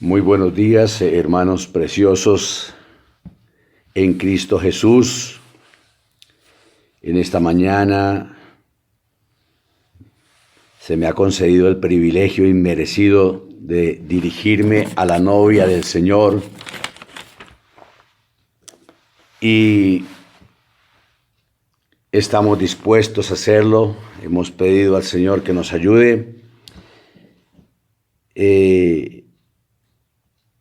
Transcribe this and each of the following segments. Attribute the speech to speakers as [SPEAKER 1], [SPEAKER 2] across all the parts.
[SPEAKER 1] Muy buenos días, hermanos preciosos en Cristo Jesús. En esta mañana se me ha concedido el privilegio inmerecido de dirigirme a la novia del Señor y estamos dispuestos a hacerlo. Hemos pedido al Señor que nos ayude.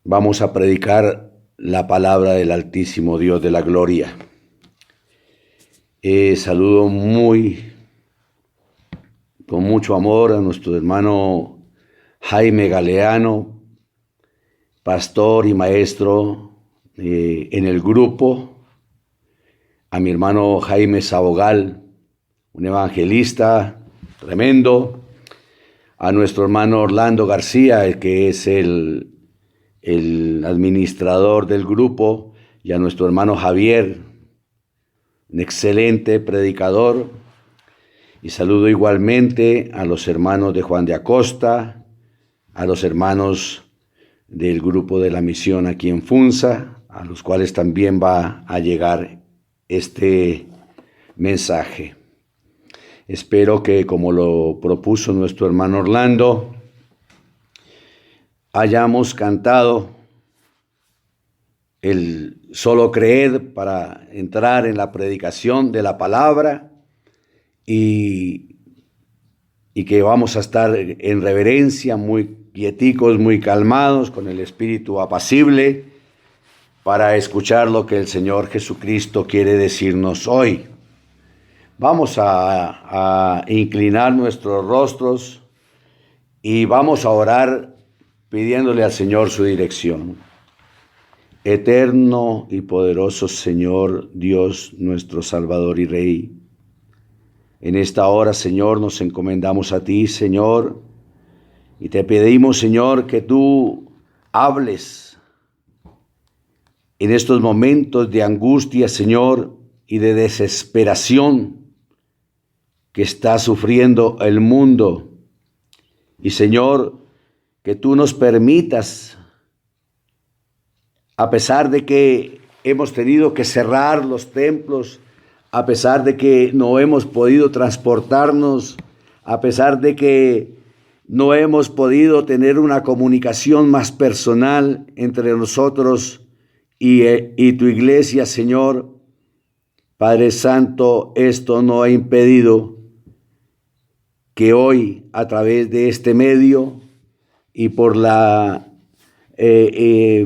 [SPEAKER 1] Vamos a predicar la palabra del Altísimo Dios de la gloria. Saludo con mucho amor a nuestro hermano Jaime Galeano, pastor y maestro en el grupo, a mi hermano Jaime Sabogal, un evangelista tremendo, a nuestro hermano Orlando García, el que es el administrador del grupo, y a nuestro hermano Javier, un excelente predicador. Y saludo igualmente a los hermanos de Juan de Acosta, a los hermanos del grupo de la misión aquí en Funza, a los cuales también va a llegar este mensaje. Espero que, como lo propuso nuestro hermano Orlando, hayamos cantado el solo creer para entrar en la predicación de la palabra y que vamos a estar en reverencia, muy quieticos, muy calmados, con el espíritu apacible, para escuchar lo que el Señor Jesucristo quiere decirnos hoy. Vamos a inclinar nuestros rostros y vamos a orar pidiéndole al Señor su dirección. Eterno y poderoso Señor, Dios nuestro Salvador y Rey, en esta hora, Señor, nos encomendamos a ti, Señor, y te pedimos, Señor, que tú hables en estos momentos de angustia, Señor, y de desesperación que está sufriendo el mundo. Y, Señor, que tú nos permitas, a pesar de que hemos tenido que cerrar los templos, a pesar de que no hemos podido transportarnos, a pesar de que no hemos podido tener una comunicación más personal entre nosotros y tu iglesia, Señor, Padre Santo, esto no ha impedido que hoy, a través de este medio y por la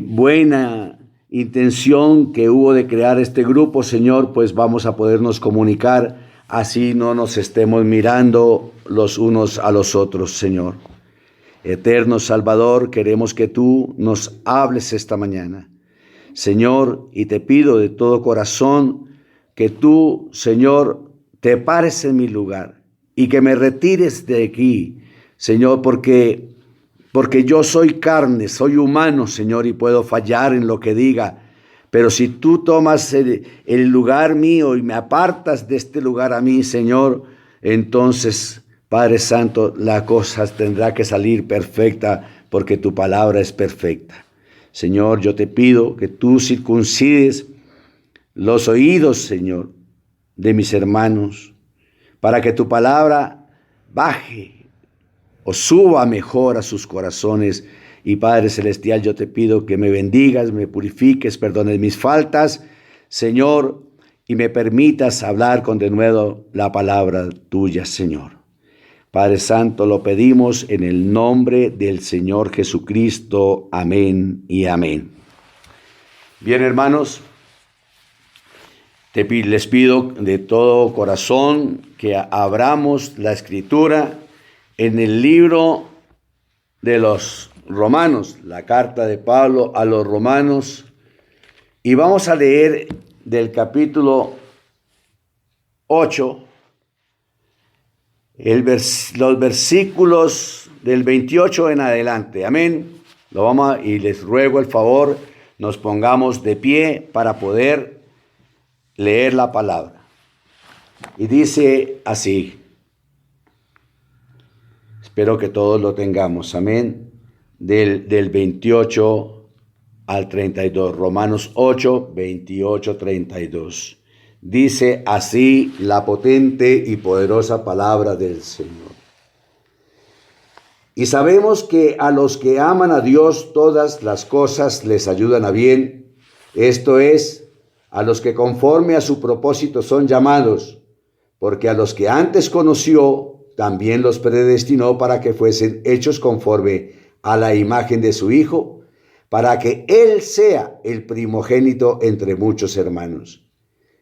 [SPEAKER 1] buena intención que hubo de crear este grupo, Señor, pues vamos a podernos comunicar, así no nos estemos mirando los unos a los otros, Señor. Eterno Salvador, queremos que tú nos hables esta mañana, Señor, y te pido de todo corazón que tú, Señor, te pares en mi lugar y que me retires de aquí, Señor, porque yo soy carne, soy humano, Señor, y puedo fallar en lo que diga. Pero si tú tomas el lugar mío y me apartas de este lugar a mí, Señor, entonces, Padre Santo, la cosa tendrá que salir perfecta porque tu palabra es perfecta. Señor, yo te pido que tú circuncides los oídos, Señor, de mis hermanos, para que tu palabra baje o suba mejor a sus corazones. Y Padre Celestial, yo te pido que me bendigas, me purifiques, perdones mis faltas, Señor, y me permitas hablar con denuedo la palabra tuya, Señor. Padre Santo, lo pedimos en el nombre del Señor Jesucristo. Amén y amén. Bien, hermanos, les pido de todo corazón que abramos la Escritura en el libro de los Romanos, la carta de Pablo a los Romanos, y vamos a leer del capítulo 8, los versículos del 28 en adelante. Amén. Y les ruego el favor, nos pongamos de pie para poder leer la palabra. Y dice así. Espero que todos lo tengamos. Amén. del 28 al 32. Romanos 8, 28, 32. Dice así la potente y poderosa palabra del Señor. Y sabemos que a los que aman a Dios todas las cosas les ayudan a bien, esto es, a los que conforme a su propósito son llamados, porque a los que antes conoció, también los predestinó para que fuesen hechos conforme a la imagen de su Hijo, para que Él sea el primogénito entre muchos hermanos.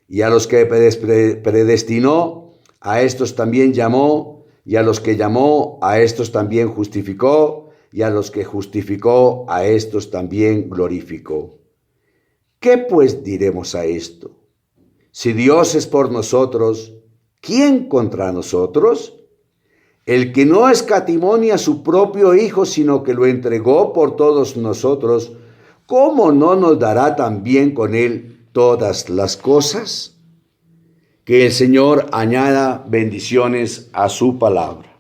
[SPEAKER 1] Y a los que predestinó, a estos también llamó, y a los que llamó, a estos también justificó, y a los que justificó, a estos también glorificó. ¿Qué pues diremos a esto? Si Dios es por nosotros, ¿quién contra nosotros? El que no escatimó ni a su propio Hijo, sino que lo entregó por todos nosotros, ¿cómo no nos dará también con Él todas las cosas? Que el Señor añada bendiciones a su palabra.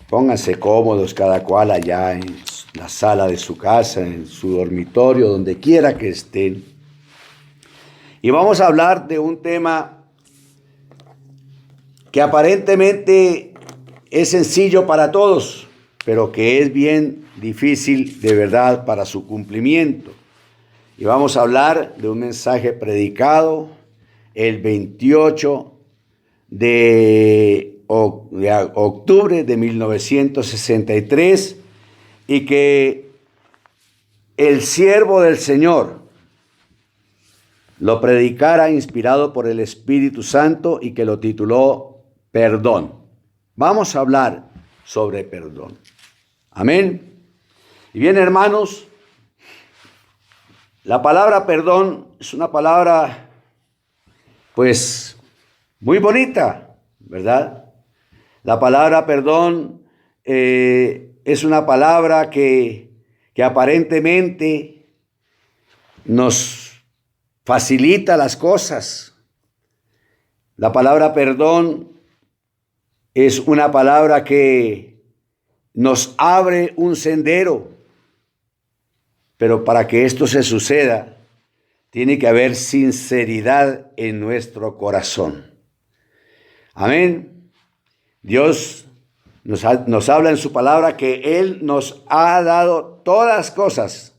[SPEAKER 1] Pónganse cómodos cada cual allá en la sala de su casa, en su dormitorio, donde quiera que estén. Y vamos a hablar de un tema que aparentemente es sencillo para todos, pero que es bien difícil de verdad para su cumplimiento. Y vamos a hablar de un mensaje predicado el 28 de octubre de 1963 y que el siervo del Señor lo predicara inspirado por el Espíritu Santo y que lo tituló Perdón. Vamos a hablar sobre perdón. Amén. Y bien, hermanos, la palabra perdón es una palabra pues muy bonita, ¿verdad? La palabra perdón es una palabra que aparentemente nos facilita las cosas. La palabra perdón es una palabra que nos abre un sendero, pero para que esto se suceda, tiene que haber sinceridad en nuestro corazón. Amén. Dios nos habla en su palabra que Él nos ha dado todas las cosas.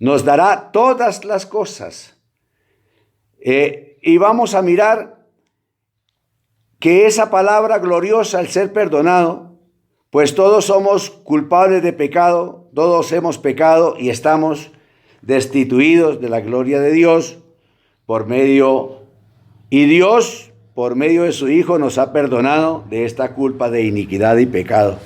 [SPEAKER 1] Nos dará todas las cosas. Y vamos a mirar que esa palabra gloriosa, al ser perdonado, pues todos somos culpables de pecado, todos hemos pecado y estamos destituidos de la gloria de Dios y Dios por medio de su Hijo nos ha perdonado de esta culpa de iniquidad y pecado.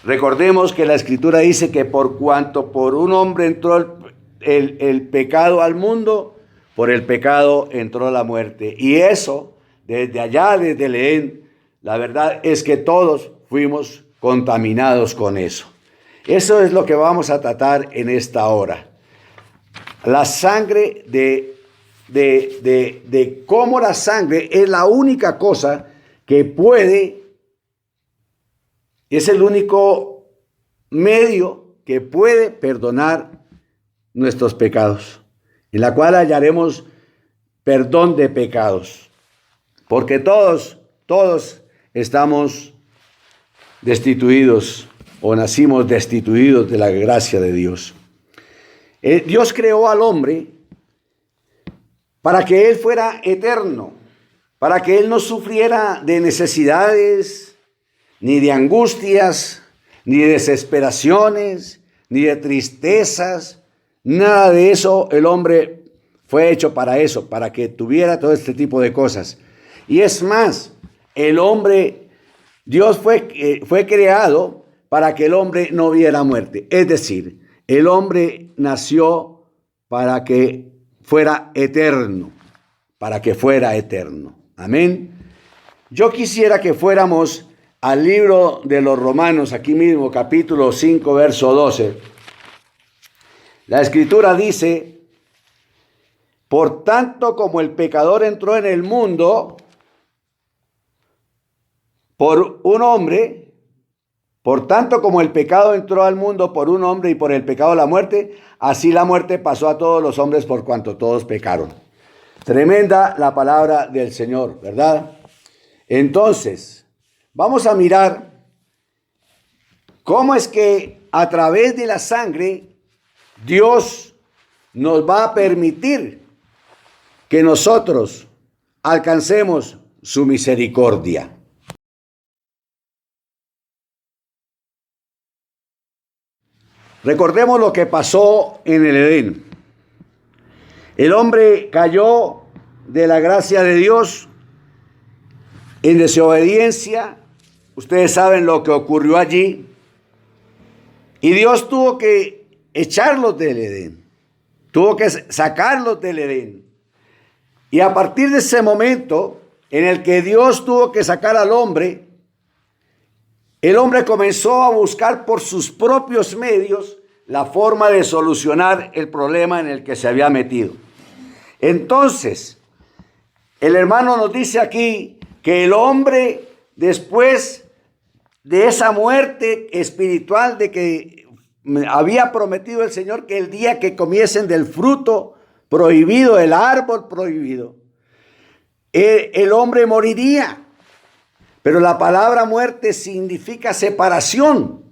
[SPEAKER 1] Recordemos que la Escritura dice que por cuanto por un hombre entró el pecado al mundo, por el pecado entró la muerte. Y eso, desde allá, desde el Edén, la verdad es que todos fuimos contaminados con eso. Eso es lo que vamos a tratar en esta hora. La sangre de cómo la sangre es la única cosa que es el único medio que puede perdonar nuestros pecados, en la cual hallaremos perdón de pecados, porque todos estamos destituidos o nacimos destituidos de la gracia de Dios. Dios creó al hombre para que él fuera eterno, para que él no sufriera de necesidades, ni de angustias, ni de desesperaciones, ni de tristezas, nada de eso. El hombre fue hecho para eso, para que tuviera todo este tipo de cosas. Y es más, Dios fue creado para que el hombre no viera muerte. Es decir, el hombre nació para que fuera eterno, Amén. Yo quisiera que fuéramos al libro de los Romanos, aquí mismo, capítulo 5, verso 12. La Escritura dice: por tanto, como el pecador entró en el mundo por un hombre, Por tanto, como el pecado entró al mundo por un hombre y por el pecado la muerte, así la muerte pasó a todos los hombres por cuanto todos pecaron. Tremenda la palabra del Señor, ¿verdad? Entonces, vamos a mirar cómo es que a través de la sangre Dios nos va a permitir que nosotros alcancemos su misericordia. Recordemos lo que pasó en el Edén. El hombre cayó de la gracia de Dios en desobediencia. Ustedes saben lo que ocurrió allí. Y Dios tuvo que echarlos del Edén. Tuvo que sacarlos del Edén. Y a partir de ese momento en el que Dios tuvo que sacar al hombre, el hombre comenzó a buscar por sus propios medios la forma de solucionar el problema en el que se había metido. Entonces, el hermano nos dice aquí que el hombre, después de esa muerte espiritual de que había prometido el Señor que el día que comiesen del fruto prohibido, el árbol prohibido, el hombre moriría. Pero la palabra muerte significa separación.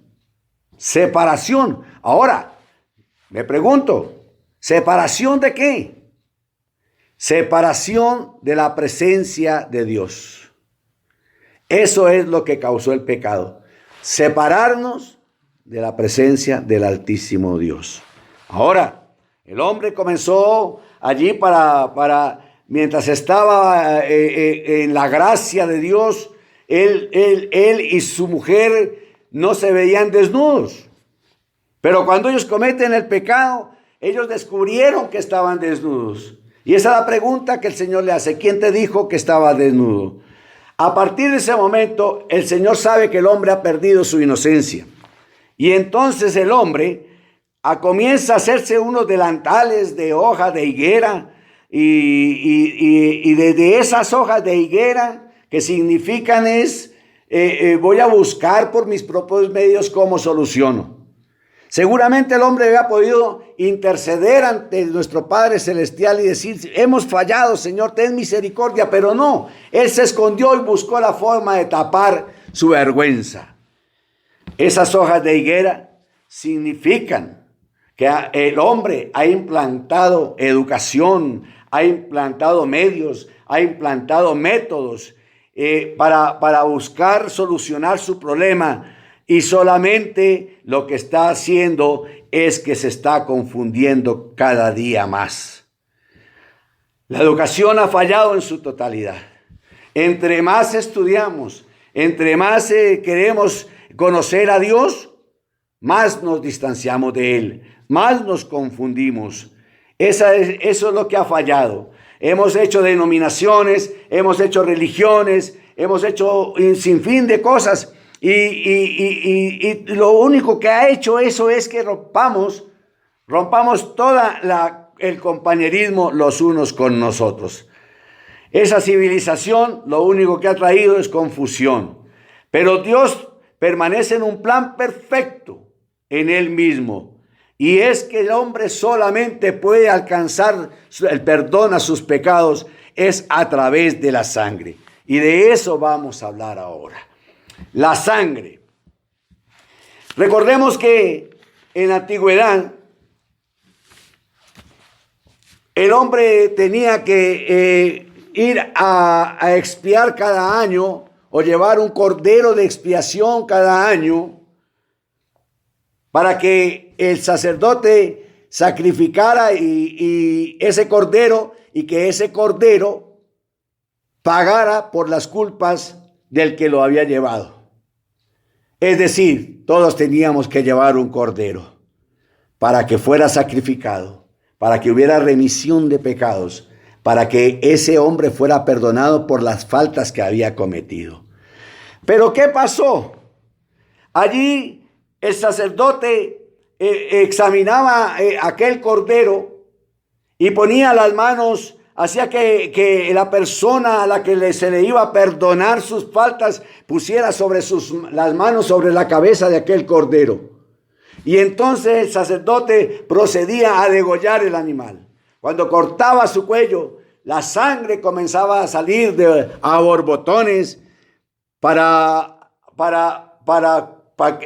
[SPEAKER 1] Separación. Ahora, me pregunto, ¿separación de qué? Separación de la presencia de Dios. Eso es lo que causó el pecado. Separarnos de la presencia del Altísimo Dios. Ahora, el hombre comenzó allí mientras estaba en la gracia de Dios, él y su mujer no se veían desnudos. Pero cuando ellos cometen el pecado, ellos descubrieron que estaban desnudos. Y esa es la pregunta que el Señor le hace. ¿Quién te dijo que estaba desnudo? A partir de ese momento, el Señor sabe que el hombre ha perdido su inocencia. Y entonces el hombre comienza a hacerse unos delantales de hoja de higuera. Y de esas hojas de higuera, que significan voy a buscar por mis propios medios cómo soluciono. Seguramente el hombre había podido interceder ante nuestro Padre Celestial y decir, hemos fallado, Señor, ten misericordia, pero no, él se escondió y buscó la forma de tapar su vergüenza. Esas hojas de higuera significan que el hombre ha implantado educación, ha implantado medios, ha implantado métodos para buscar solucionar su problema. Y solamente lo que está haciendo es que se está confundiendo cada día más. La educación ha fallado en su totalidad. Entre más estudiamos, entre más queremos conocer a Dios, más nos distanciamos de Él, más nos confundimos. Eso es lo que ha fallado. Hemos hecho denominaciones, hemos hecho religiones, hemos hecho un sinfín de cosas. Y lo único que ha hecho eso es que rompamos todo el compañerismo los unos con nosotros. Esa civilización lo único que ha traído es confusión. Pero Dios permanece en un plan perfecto en Él mismo. Y es que el hombre solamente puede alcanzar el perdón a sus pecados es a través de la sangre. Y de eso vamos a hablar ahora. La sangre. Recordemos que en la antigüedad el hombre tenía que ir a expiar cada año o llevar un cordero de expiación cada año para que el sacerdote sacrificara y ese cordero y que ese cordero pagara por las culpas del que lo había llevado. Es decir, todos teníamos que llevar un cordero para que fuera sacrificado, para que hubiera remisión de pecados, para que ese hombre fuera perdonado por las faltas que había cometido. Pero ¿qué pasó? Allí el sacerdote examinaba aquel cordero y ponía las manos hacía que la persona a la que se le iba a perdonar sus faltas pusiera las manos sobre la cabeza de aquel cordero. Y entonces el sacerdote procedía a degollar el animal. Cuando cortaba su cuello, la sangre comenzaba a salir a borbotones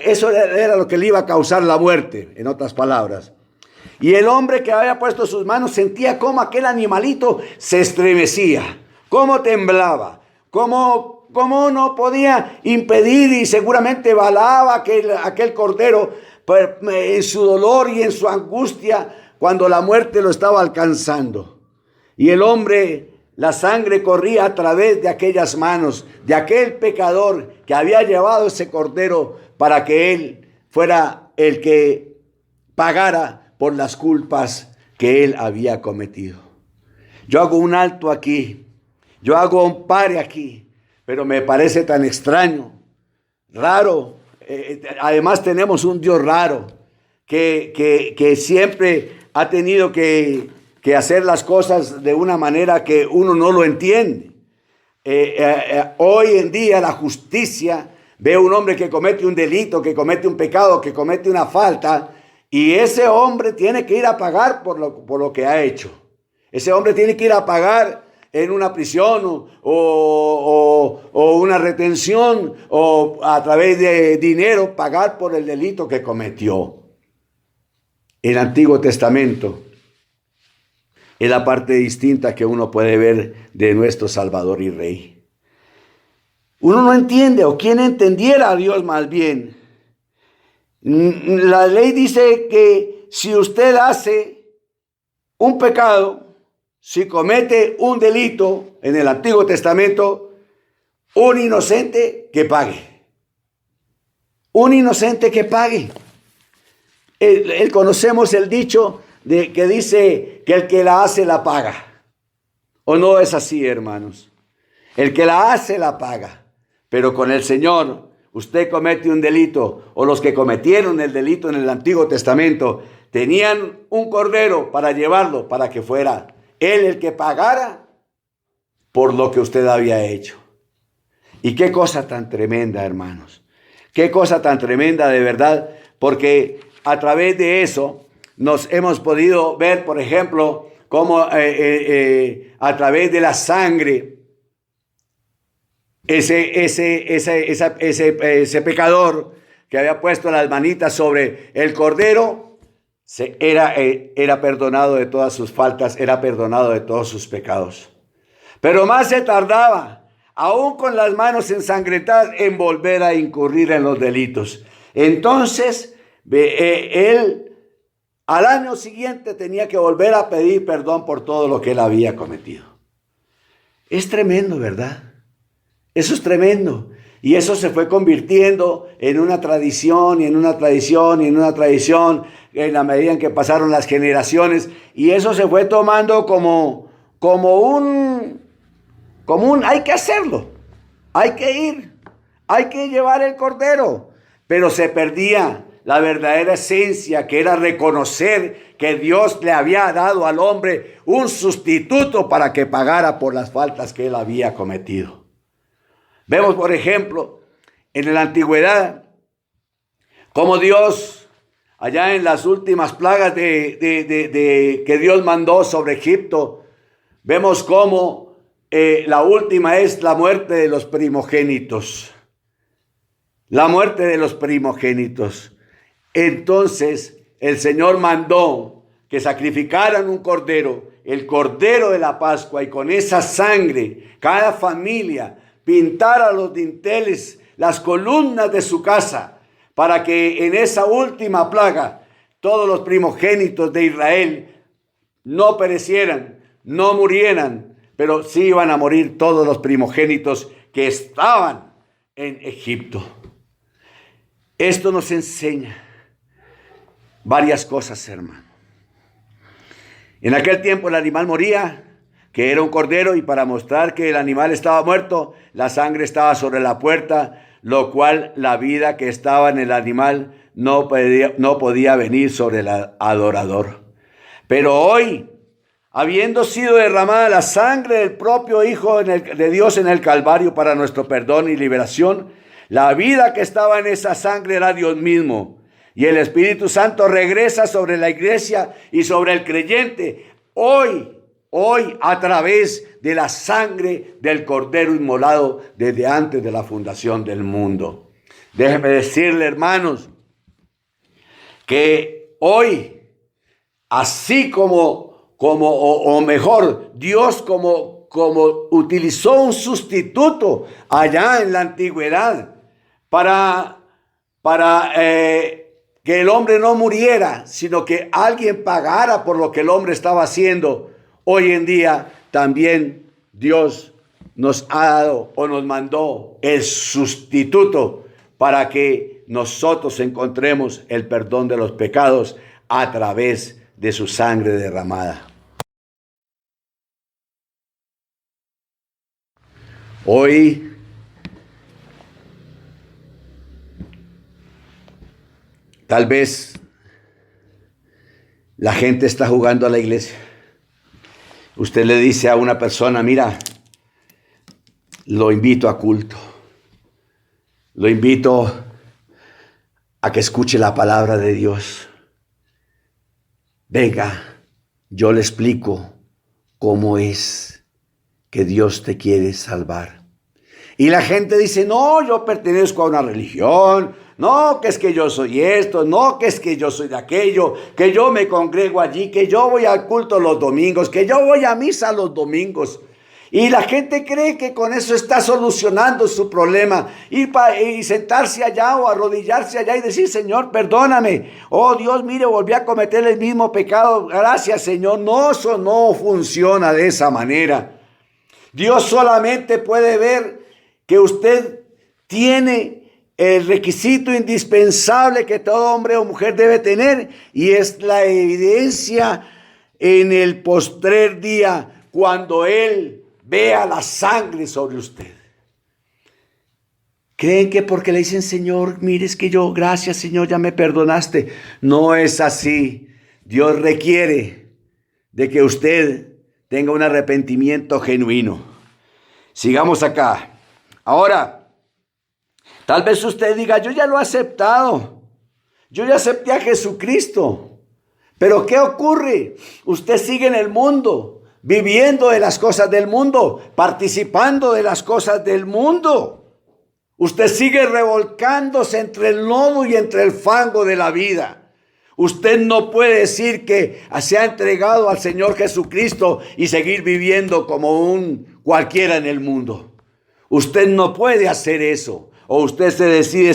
[SPEAKER 1] eso era lo que le iba a causar la muerte, en otras palabras. Y el hombre que había puesto sus manos sentía cómo aquel animalito se estremecía, cómo temblaba, cómo no podía impedir, y seguramente balaba aquel cordero en su dolor y en su angustia cuando la muerte lo estaba alcanzando. Y el hombre, la sangre corría a través de aquellas manos, de aquel pecador que había llevado ese cordero para que él fuera el que pagara por las culpas que él había cometido. Yo hago un alto aquí, yo hago un pare aquí, pero me parece tan extraño, raro. Además tenemos un Dios raro que siempre ha tenido que hacer las cosas de una manera que uno no lo entiende. Hoy en día la justicia ve a un hombre que comete un delito, que comete un pecado, que comete una falta, y ese hombre tiene que ir a pagar por lo que ha hecho. Ese hombre tiene que ir a pagar en una prisión o una retención, o a través de dinero pagar por el delito que cometió. El Antiguo Testamento es la parte distinta que uno puede ver de nuestro Salvador y Rey. Uno no entiende, o quien entendiera a Dios más bien. La ley dice que si usted hace un pecado, si comete un delito en el Antiguo Testamento, un inocente que pague. Un inocente que pague. Conocemos el dicho que dice que el que la hace la paga. ¿O no es así, hermanos? El que la hace la paga. Pero con el Señor, usted comete un delito, o los que cometieron el delito en el Antiguo Testamento tenían un cordero para llevarlo, para que fuera Él el que pagara por lo que usted había hecho. Y qué cosa tan tremenda, hermanos. Qué cosa tan tremenda, de verdad, porque a través de eso nos hemos podido ver, por ejemplo, cómo a través de la sangre, ese pecador que había puesto las manitas sobre el cordero, era perdonado de todas sus faltas, era perdonado de todos sus pecados. Pero más se tardaba, aún con las manos ensangrentadas, en volver a incurrir en los delitos. Entonces, él al año siguiente tenía que volver a pedir perdón por todo lo que él había cometido. Es tremendo, ¿verdad? Eso es tremendo. Y eso se fue convirtiendo en una tradición, y en una tradición, y en una tradición, en la medida en que pasaron las generaciones. Y eso se fue tomando como un hay que hacerlo, hay que ir, hay que llevar el cordero. Pero se perdía la verdadera esencia, que era reconocer que Dios le había dado al hombre un sustituto para que pagara por las faltas que él había cometido. Vemos, por ejemplo, en la antigüedad, cómo Dios, allá en las últimas plagas que Dios mandó sobre Egipto, vemos cómo la última es la muerte de los primogénitos. La muerte de los primogénitos. Entonces el Señor mandó que sacrificaran un cordero, el cordero de la Pascua, y con esa sangre cada familia pintara los dinteles, las columnas de su casa, para que en esa última plaga todos los primogénitos de Israel no perecieran, no murieran, pero sí iban a morir todos los primogénitos que estaban en Egipto. Esto nos enseña varias cosas, hermano. En aquel tiempo el animal moría, que era un cordero, y para mostrar que el animal estaba muerto, la sangre estaba sobre la puerta, lo cual la vida que estaba en el animal no podía venir sobre el adorador. Pero hoy, habiendo sido derramada la sangre del propio Hijo de Dios en el Calvario para nuestro perdón y liberación, la vida que estaba en esa sangre era Dios mismo. Y el Espíritu Santo regresa sobre la iglesia y sobre el creyente hoy a través de la sangre del Cordero inmolado desde antes de la fundación del mundo. Déjenme decirle, hermanos, que hoy, así Dios como utilizó un sustituto allá en la antigüedad para que el hombre no muriera, sino que alguien pagara por lo que el hombre estaba haciendo. Hoy en día también Dios nos ha dado o nos mandó el sustituto para que nosotros encontremos el perdón de los pecados a través de su sangre derramada. Hoy tal vez la gente está jugando a la iglesia. Usted le dice a una persona, mira, lo invito a culto. Lo invito a que escuche la palabra de Dios. Venga, yo le explico cómo es que Dios te quiere salvar. Y la gente dice, no, yo pertenezco a una religión, no, que es que yo soy esto, no, que es que yo soy de aquello, que yo me congrego allí, que yo voy al culto los domingos, que yo voy a misa los domingos. Y la gente cree que con eso está solucionando su problema. Y sentarse allá o arrodillarse allá y decir, Señor, perdóname. Oh Dios, mire, volví a cometer el mismo pecado. Gracias, Señor. No, eso no funciona de esa manera. Dios solamente puede ver que usted tiene el requisito indispensable que todo hombre o mujer debe tener, y es la evidencia en el postrer día cuando Él vea la sangre sobre usted. ¿Creen que porque le dicen, Señor, mire, es que yo, gracias, Señor, ya me perdonaste? No es así. Dios requiere de que usted tenga un arrepentimiento genuino. Sigamos acá. Ahora, tal vez usted diga, yo ya lo he aceptado. Yo ya acepté a Jesucristo. Pero ¿qué ocurre? Usted sigue en el mundo, viviendo de las cosas del mundo, participando de las cosas del mundo. Usted sigue revolcándose entre el lodo y entre el fango de la vida. Usted no puede decir que se ha entregado al Señor Jesucristo y seguir viviendo como un cualquiera en el mundo. Usted no puede hacer eso. O usted se decide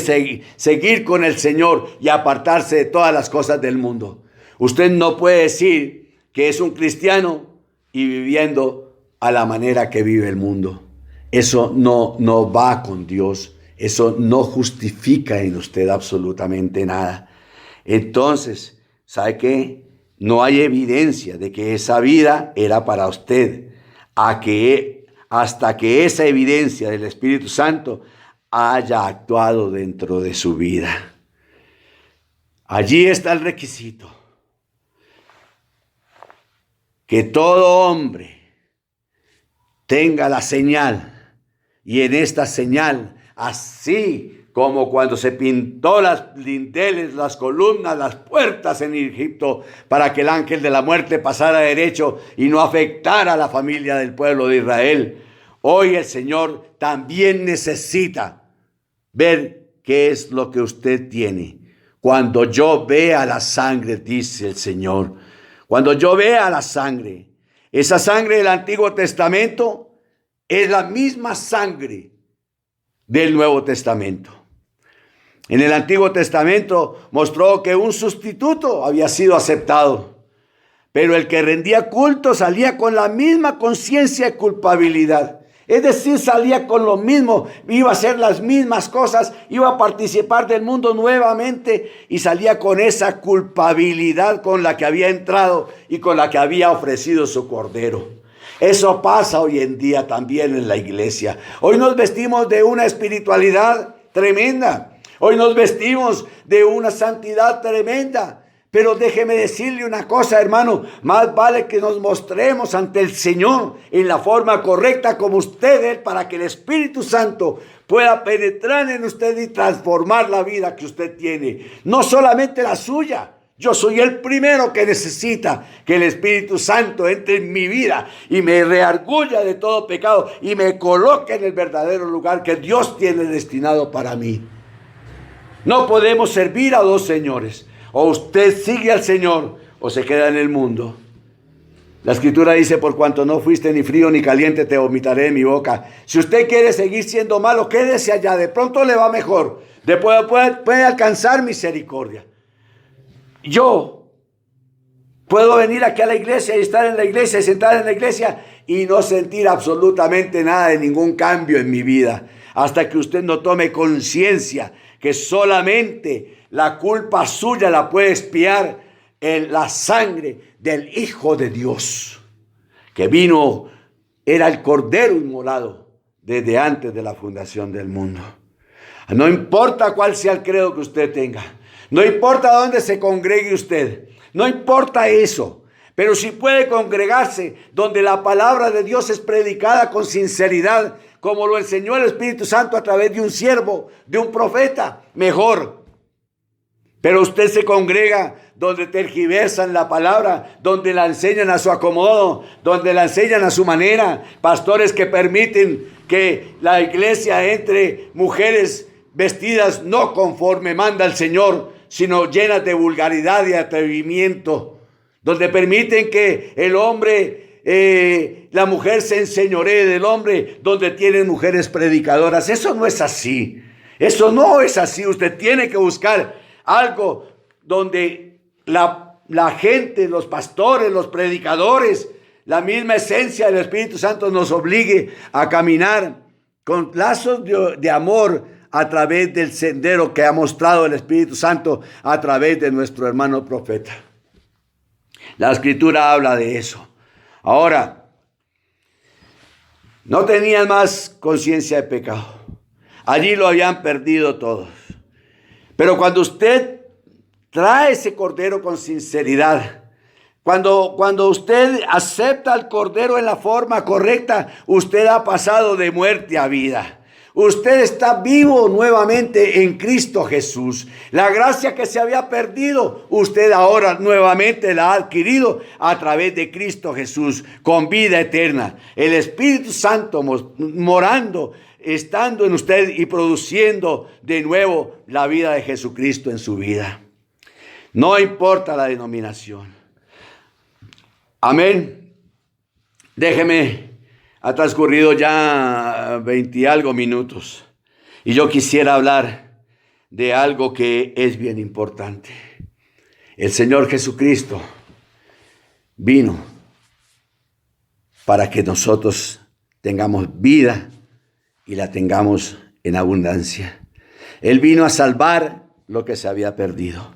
[SPEAKER 1] seguir con el Señor y apartarse de todas las cosas del mundo. Usted no puede decir que es un cristiano y viviendo a la manera que vive el mundo. Eso no va con Dios. Eso no justifica en usted absolutamente nada. Entonces, ¿sabe qué? No hay evidencia de que esa vida era para usted. Hasta que esa evidencia del Espíritu Santo haya actuado dentro de su vida. Allí está el requisito. Que todo hombre tenga la señal, y en esta señal, así como cuando se pintó las dinteles, las columnas, las puertas en Egipto, para que el ángel de la muerte pasara derecho y no afectara a la familia del pueblo de Israel, hoy el Señor también necesita ver qué es lo que usted tiene. Cuando yo vea la sangre, dice el Señor, cuando yo vea la sangre, esa sangre del Antiguo Testamento es la misma sangre del Nuevo Testamento. En el Antiguo Testamento mostró que un sustituto había sido aceptado, pero el que rendía culto salía con la misma conciencia de culpabilidad. Es decir, salía con lo mismo, iba a hacer las mismas cosas, iba a participar del mundo nuevamente y salía con esa culpabilidad con la que había entrado y con la que había ofrecido su cordero. Eso pasa hoy en día también en la iglesia. Hoy nos vestimos de una espiritualidad tremenda. Hoy nos vestimos de una santidad tremenda. Pero déjeme decirle una cosa, hermano, más vale que nos mostremos ante el Señor en la forma correcta como usted es, para que el Espíritu Santo pueda penetrar en usted y transformar la vida que usted tiene, no solamente la suya. Yo soy el primero que necesita que el Espíritu Santo entre en mi vida y me reargulla de todo pecado y me coloque en el verdadero lugar que Dios tiene destinado para mí. No podemos servir a dos señores. O usted sigue al Señor o se queda en el mundo. La Escritura dice: por cuanto no fuiste ni frío ni caliente, te vomitaré de mi boca. Si usted quiere seguir siendo malo, quédese allá. De pronto le va mejor. Después puede alcanzar misericordia. Yo puedo venir aquí a la iglesia y estar en la iglesia y sentar en la iglesia y no sentir absolutamente nada de ningún cambio en mi vida, hasta que usted no tome conciencia que solamente la culpa suya la puede expiar en la sangre del Hijo de Dios, que vino, era el Cordero inmolado desde antes de la fundación del mundo. No importa cuál sea el credo que usted tenga, no importa dónde se congregue usted, no importa eso, pero si puede congregarse donde la palabra de Dios es predicada con sinceridad, como lo enseñó el Espíritu Santo a través de un siervo, de un profeta, mejor. Pero usted se congrega donde tergiversan la palabra, donde la enseñan a su acomodo, donde la enseñan a su manera. Pastores que permiten que la iglesia entre mujeres vestidas no conforme manda el Señor, sino llenas de vulgaridad y atrevimiento. Donde permiten que el hombre, la mujer se enseñoree del hombre, donde tienen mujeres predicadoras. Eso no es así. Eso no es así. Usted tiene que buscar algo donde la gente, los pastores, los predicadores, la misma esencia del Espíritu Santo nos obligue a caminar con lazos de amor a través del sendero que ha mostrado el Espíritu Santo a través de nuestro hermano profeta. La Escritura habla de eso. Ahora, no tenían más conciencia de pecado. Allí lo habían perdido todos. Pero cuando usted trae ese cordero con sinceridad, cuando usted acepta al cordero en la forma correcta, usted ha pasado de muerte a vida. Usted está vivo nuevamente en Cristo Jesús. La gracia que se había perdido, usted ahora nuevamente la ha adquirido a través de Cristo Jesús, con vida eterna. El Espíritu Santo morando, estando en usted y produciendo de nuevo la vida de Jesucristo en su vida. No importa la denominación. Amén. Déjeme. Ha transcurrido ya 20 y algo minutos y yo quisiera hablar de algo que es bien importante. El Señor Jesucristo vino para que nosotros tengamos vida y la tengamos en abundancia. Él vino a salvar lo que se había perdido.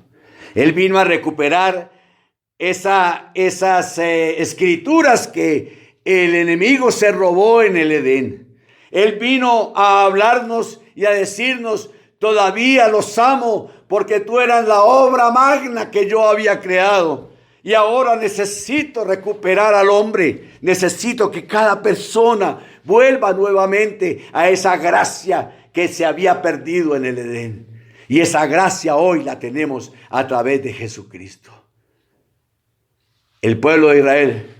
[SPEAKER 1] Él vino a recuperar esas escrituras que el enemigo se robó en el Edén. Él vino a hablarnos y a decirnos: todavía los amo porque tú eras la obra magna que yo había creado. Y ahora necesito recuperar al hombre. Necesito que cada persona vuelva nuevamente a esa gracia que se había perdido en el Edén. Y esa gracia hoy la tenemos a través de Jesucristo. El pueblo de Israel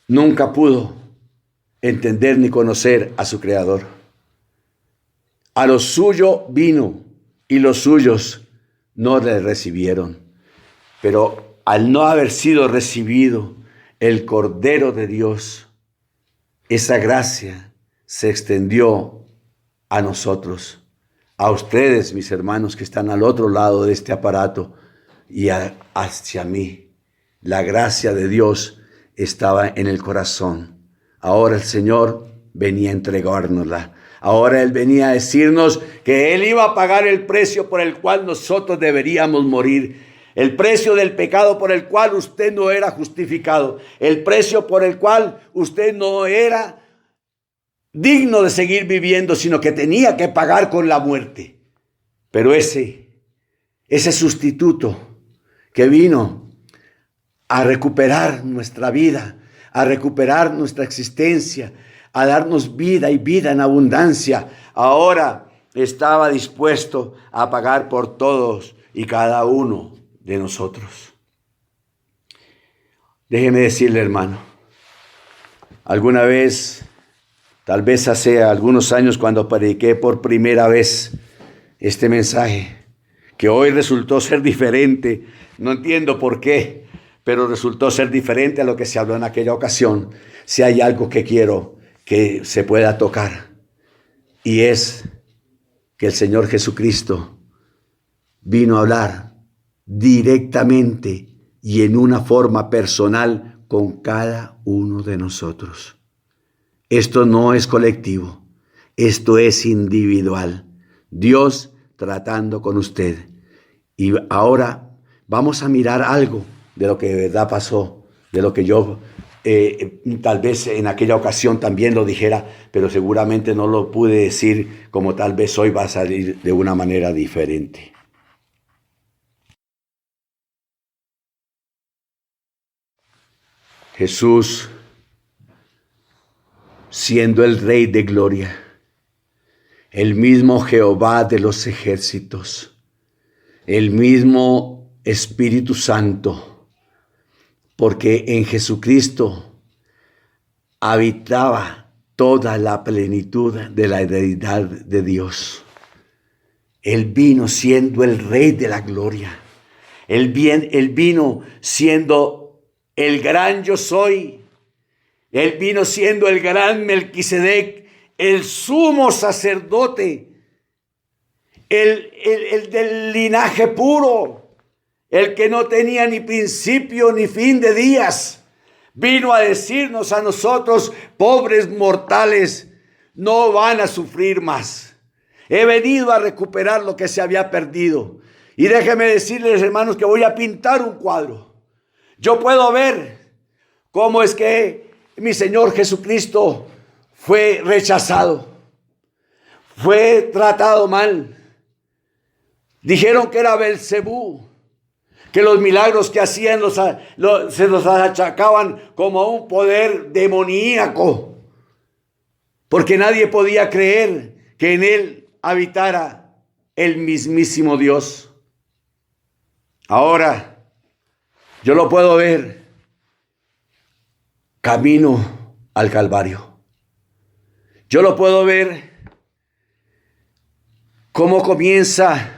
[SPEAKER 1] nunca pudo entender ni conocer a su Creador. A lo suyo vino y los suyos no le recibieron. Pero al no haber sido recibido el Cordero de Dios, esa gracia se extendió a nosotros, a ustedes, mis hermanos, que están al otro lado de este aparato, y hacia mí. La gracia de Dios estaba en el corazón. Ahora el Señor venía a entregárnosla. Ahora Él venía a decirnos que Él iba a pagar el precio por el cual nosotros deberíamos morir. El precio del pecado por el cual usted no era justificado. El precio por el cual usted no era digno de seguir viviendo, sino que tenía que pagar con la muerte. Pero ese sustituto que vino a recuperar nuestra vida, a recuperar nuestra existencia, a darnos vida y vida en abundancia, ahora estaba dispuesto a pagar por todos y cada uno de nosotros. Déjeme decirle, hermano, alguna vez, tal vez hace algunos años, cuando prediqué por primera vez este mensaje, que hoy resultó ser diferente, no entiendo por qué, pero resultó ser diferente a lo que se habló en aquella ocasión. Si hay algo que quiero que se pueda tocar, y es que el Señor Jesucristo vino a hablar directamente y en una forma personal con cada uno de nosotros. Esto no es colectivo, esto es individual. Dios tratando con usted. Y ahora vamos a mirar algo de lo que de verdad pasó, de lo que yo tal vez en aquella ocasión también lo dijera, pero seguramente no lo pude decir como tal vez hoy va a salir de una manera diferente. Jesús, siendo el Rey de Gloria, el mismo Jehová de los ejércitos, el mismo Espíritu Santo, porque en Jesucristo habitaba toda la plenitud de la deidad de Dios. Él vino siendo el Rey de la Gloria. Él vino siendo el gran yo soy. Él vino siendo el gran Melquisedec, el sumo sacerdote, el del linaje puro, el que no tenía ni principio ni fin de días. Vino a decirnos a nosotros, pobres mortales, no van a sufrir más. He venido a recuperar lo que se había perdido. Y déjenme decirles, hermanos, que voy a pintar un cuadro. Yo puedo ver cómo es que mi Señor Jesucristo fue rechazado, fue tratado mal. Dijeron que era Belcebú, que los milagros que hacían se los achacaban como un poder demoníaco, porque nadie podía creer que en él habitara el mismísimo Dios. Ahora yo lo puedo ver camino al Calvario. Yo lo puedo ver cómo comienza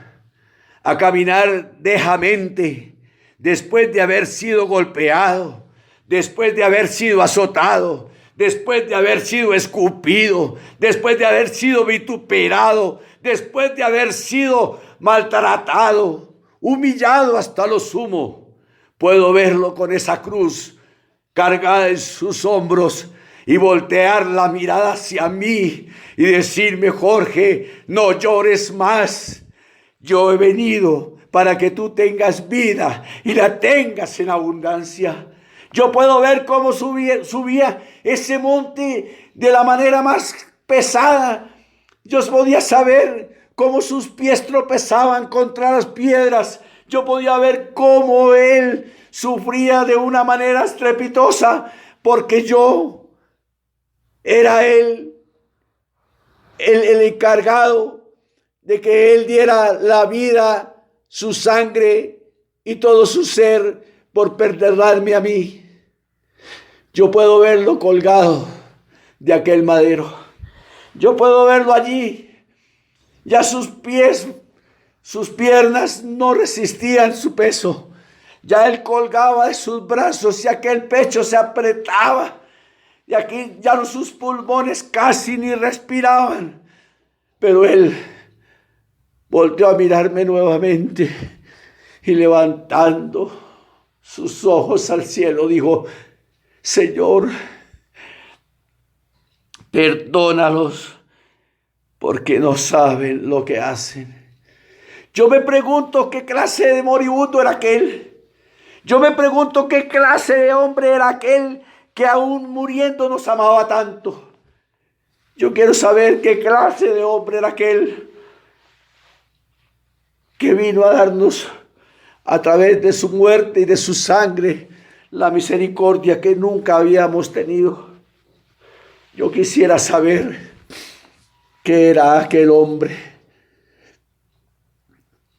[SPEAKER 1] a caminar dejamente después de haber sido golpeado, después de haber sido azotado, después de haber sido escupido, después de haber sido vituperado, después de haber sido maltratado, humillado hasta lo sumo. Puedo verlo con esa cruz cargada en sus hombros y voltear la mirada hacia mí y decirme: Jorge, no llores más. Yo he venido para que tú tengas vida y la tengas en abundancia. Yo puedo ver cómo subía ese monte de la manera más pesada. Yo podía saber cómo sus pies tropezaban contra las piedras. Yo podía ver cómo él sufría de una manera estrepitosa, porque yo era el encargado de que él diera la vida, su sangre y todo su ser por perdonarme a mí. Yo puedo verlo colgado de aquel madero. Yo puedo verlo allí. Ya sus pies, sus piernas no resistían su peso. Ya él colgaba de sus brazos y aquel pecho se apretaba. Y aquí ya sus pulmones casi ni respiraban. Pero él volteó a mirarme nuevamente y levantando sus ojos al cielo dijo: Señor, perdónalos porque no saben lo que hacen. Yo me pregunto qué clase de moribundo era aquel. Yo me pregunto qué clase de hombre era aquel que aún muriendo nos amaba tanto. Yo quiero saber qué clase de hombre era aquel que vino a darnos a través de su muerte y de su sangre, la misericordia que nunca habíamos tenido. Yo quisiera saber qué era aquel hombre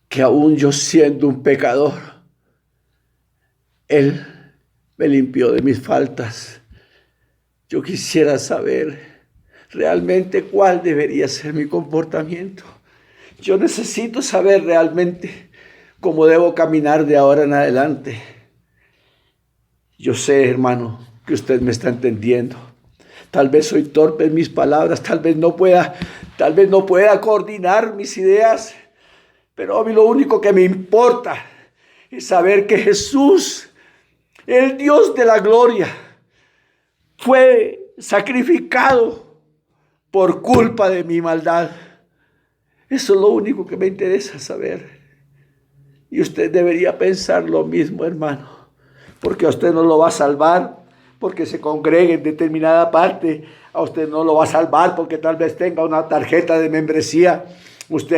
[SPEAKER 1] que aún yo siendo un pecador, Él me limpió de mis faltas. Yo quisiera saber realmente cuál debería ser mi comportamiento. Yo necesito saber realmente cómo debo caminar de ahora en adelante. Yo sé, hermano, que usted me está entendiendo. Tal vez soy torpe en mis palabras, tal vez no pueda coordinar mis ideas, pero a mí lo único que me importa es saber que Jesús, el Dios de la gloria, fue sacrificado por culpa de mi maldad. Eso es lo único que me interesa saber. Y usted debería pensar lo mismo, hermano, porque a usted no lo va a salvar porque se congregue en determinada parte. A usted no lo va a salvar porque tal vez tenga una tarjeta de membresía.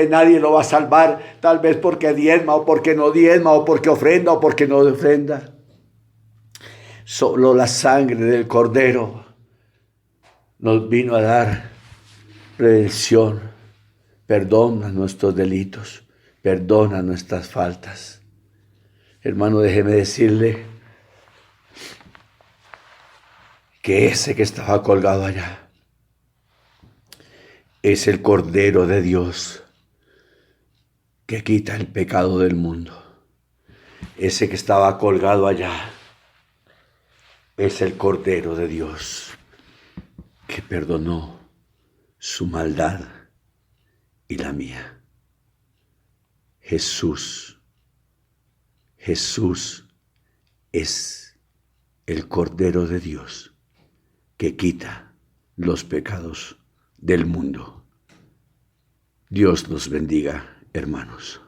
[SPEAKER 1] Nadie lo va a salvar, tal vez porque diezma o porque no diezma, o porque ofrenda o porque no ofrenda. Solo la sangre del Cordero nos vino a dar redención, perdona nuestros delitos, perdona nuestras faltas. Hermano, déjeme decirle que ese que estaba colgado allá es el Cordero de Dios que quita el pecado del mundo. Ese que estaba colgado allá es el Cordero de Dios que perdonó su maldad y la mía. Jesús es el Cordero de Dios que quita los pecados del mundo. Dios los bendiga, hermanos.